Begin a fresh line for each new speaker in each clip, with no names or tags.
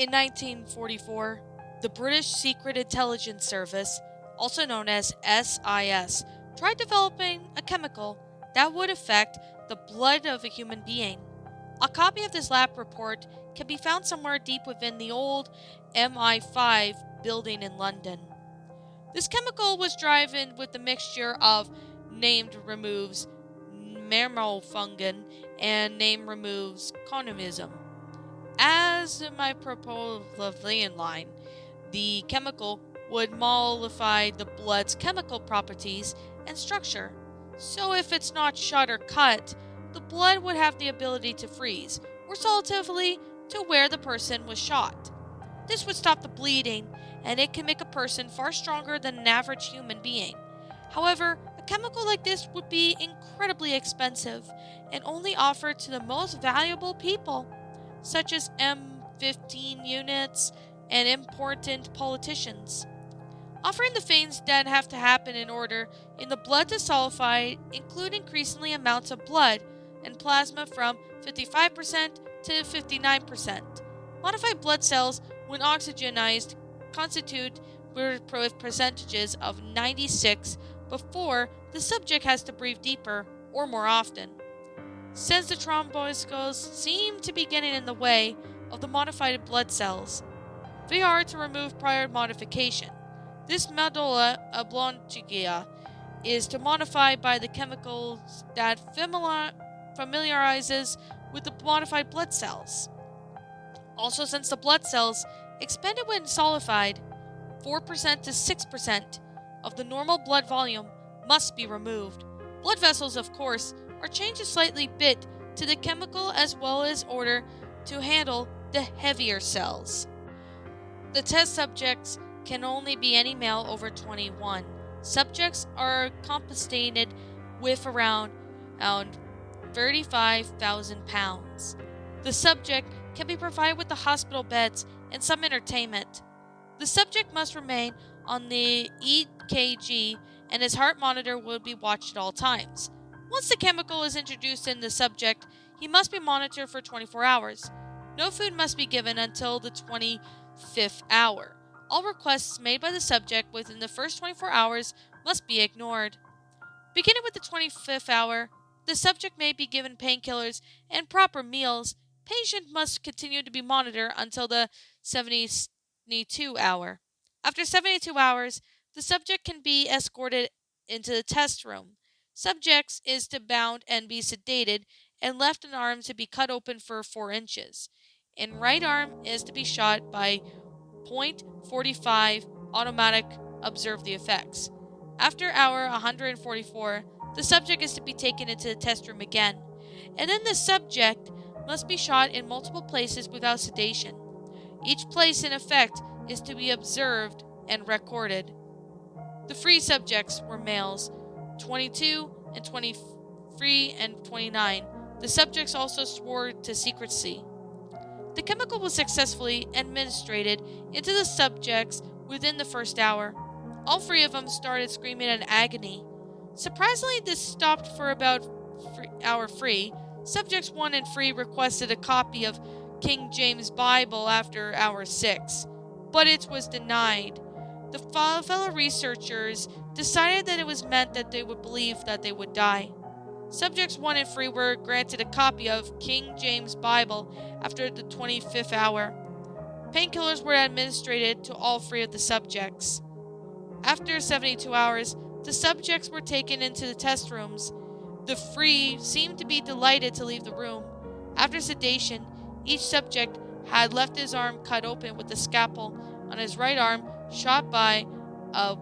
In 1944, the British Secret Intelligence Service, also known as SIS, tried developing a chemical that would affect the blood of a human being. A copy of this lab report can be found somewhere deep within the old MI5 building in London. This chemical was driven with the mixture of named removes mammofungin and name removes conomism. As my propylene line, the chemical would mollify the blood's chemical properties and structure. So if it's not shot or cut, the blood would have the ability to freeze, or relatively to where the person was shot. This would stop the bleeding, and it can make a person far stronger than an average human being. However, a chemical like this would be incredibly expensive and only offered to the most valuable people, such as M15 units and important politicians. Offering the things that have to happen in order in the blood to solidify include increasingly amounts of blood and plasma from 55% to 59%. Modified blood cells, when oxygenized, constitute with percentages of 96 before the subject has to breathe deeper or more often. Since the thrombocytes seem to be getting in the way of the modified blood cells, they are to remove prior modification. This medulla oblongata is to modify by the chemicals that familiarizes with the modified blood cells. Also, since the blood cells expanded when solidified, 4% to 6% of the normal blood volume must be removed. Blood vessels, of course, are changed a slightly bit to the chemical as well as order to handle the heavier cells. The test subjects can only be any male over 21. Subjects are compensated with around 35,000 pounds. The subject can be provided with the hospital beds and some entertainment. The subject must remain on the EKG and his heart monitor will be watched at all times. Once the chemical is introduced in the subject, he must be monitored for 24 hours. No food must be given until the 25th hour. All requests made by the subject within the first 24 hours must be ignored. Beginning with the 25th hour, the subject may be given painkillers and proper meals. Patient must continue to be monitored until the 72 hour. After 72 hours, the subject can be escorted into the test room. Subjects is to bound and be sedated and left an arm to be cut open for 4 inches. And right arm is to be shot by .45 automatic. Observe the effects. After hour 144, the subject is to be taken into the test room again. And then the subject must be shot in multiple places without sedation. Each place in effect is to be observed and recorded. The free subjects were males, 22 and 23 and 29. The subjects also swore to secrecy. The chemical was successfully administered into the subjects within the first hour. All 3 of them started screaming in agony. Surprisingly, this stopped for about hour 3. Subjects 1 and 3 requested a copy of King James Bible after hour 6, but it was denied. The fellow researchers decided that it was meant that they would believe that they would die. Subjects 1 and 3 were granted a copy of King James Bible after the 25th hour. Painkillers were administered to all 3 of the subjects. After 72 hours, the subjects were taken into the test rooms. The 3 seemed to be delighted to leave the room. After sedation, each subject had left his arm cut open with a scalpel on his right arm shot by a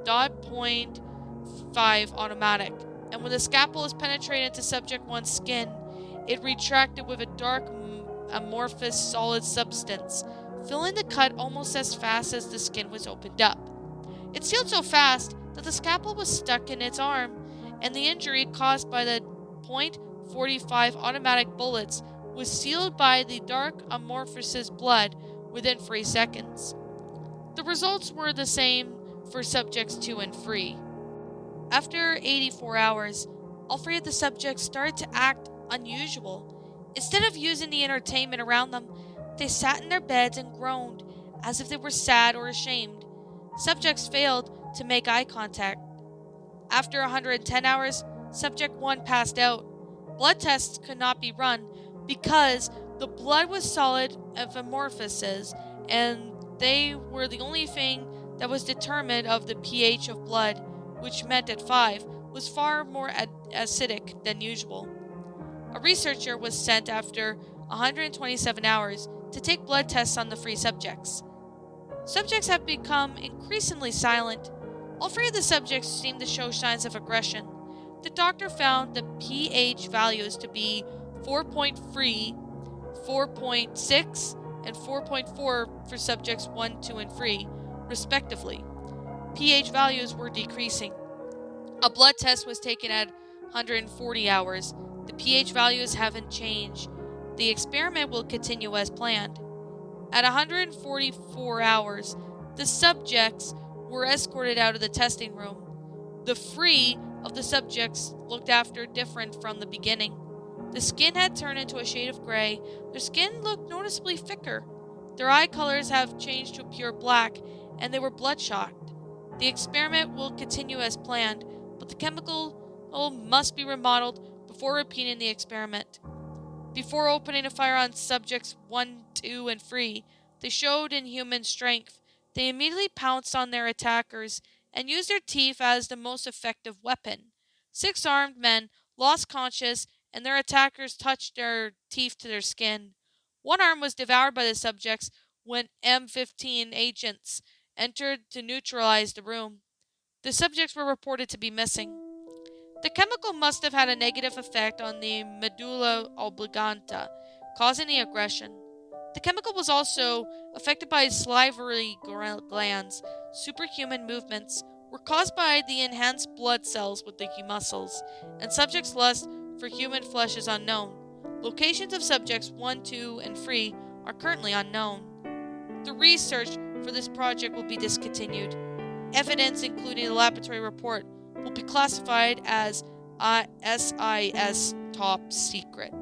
.5 automatic. And when the scalpel is penetrated into subject 1's skin, it retracted with a dark amorphous solid substance, filling the cut almost as fast as the skin was opened up. It sealed so fast that the scalpel was stuck in its arm, and the injury caused by the .45 automatic bullets was sealed by the dark amorphous blood within 3 seconds. The results were the same for subjects 2 and 3. After 84 hours, all 3 of the subjects started to act unusual. Instead of using the entertainment around them, They sat in their beds and groaned, as if they were sad or ashamed. Subjects failed to make eye contact. After 110 hours, Subject 1 passed out. Blood tests could not be run because the blood was solid of amorphosis, and they were the only thing that was determined of the pH of blood, which meant at 5 was far more acidic than usual. A researcher was sent after 127 hours to take blood tests on the 3 subjects. Subjects have become increasingly silent. All 3 of the subjects seemed to show signs of aggression. The doctor found the pH values to be 4.3, 4.6, and 4.4 for subjects 1, 2, and 3, respectively. pH values were decreasing. A blood test was taken at 140 hours. The pH values haven't changed. The experiment will continue as planned. At 144 hours, the subjects were escorted out of the testing room. The 3 of the subjects looked after different from the beginning. The skin had turned into a shade of gray. Their skin looked noticeably thicker. Their eye colors have changed to pure black, and they were bloodshot. The experiment will continue as planned, but the chemical must be remodeled before repeating the experiment. Before opening a fire on subjects 1, 2, and 3, they showed inhuman strength. They immediately pounced on their attackers and used their teeth as the most effective weapon. 6 armed men lost conscious, and their attackers touched their teeth to their skin. One arm was devoured by the subjects when M15 agents entered to neutralize the room. The subjects were reported to be missing. The chemical must have had a negative effect on the medulla oblongata, causing the aggression. The chemical was also affected by salivary glands. Superhuman movements were caused by the enhanced blood cells with the muscles, and subjects' lust for human flesh is unknown. Locations of subjects 1, 2, and 3 are currently unknown. The research for this project will be discontinued. Evidence, including the laboratory report, will be classified as SIS top secret.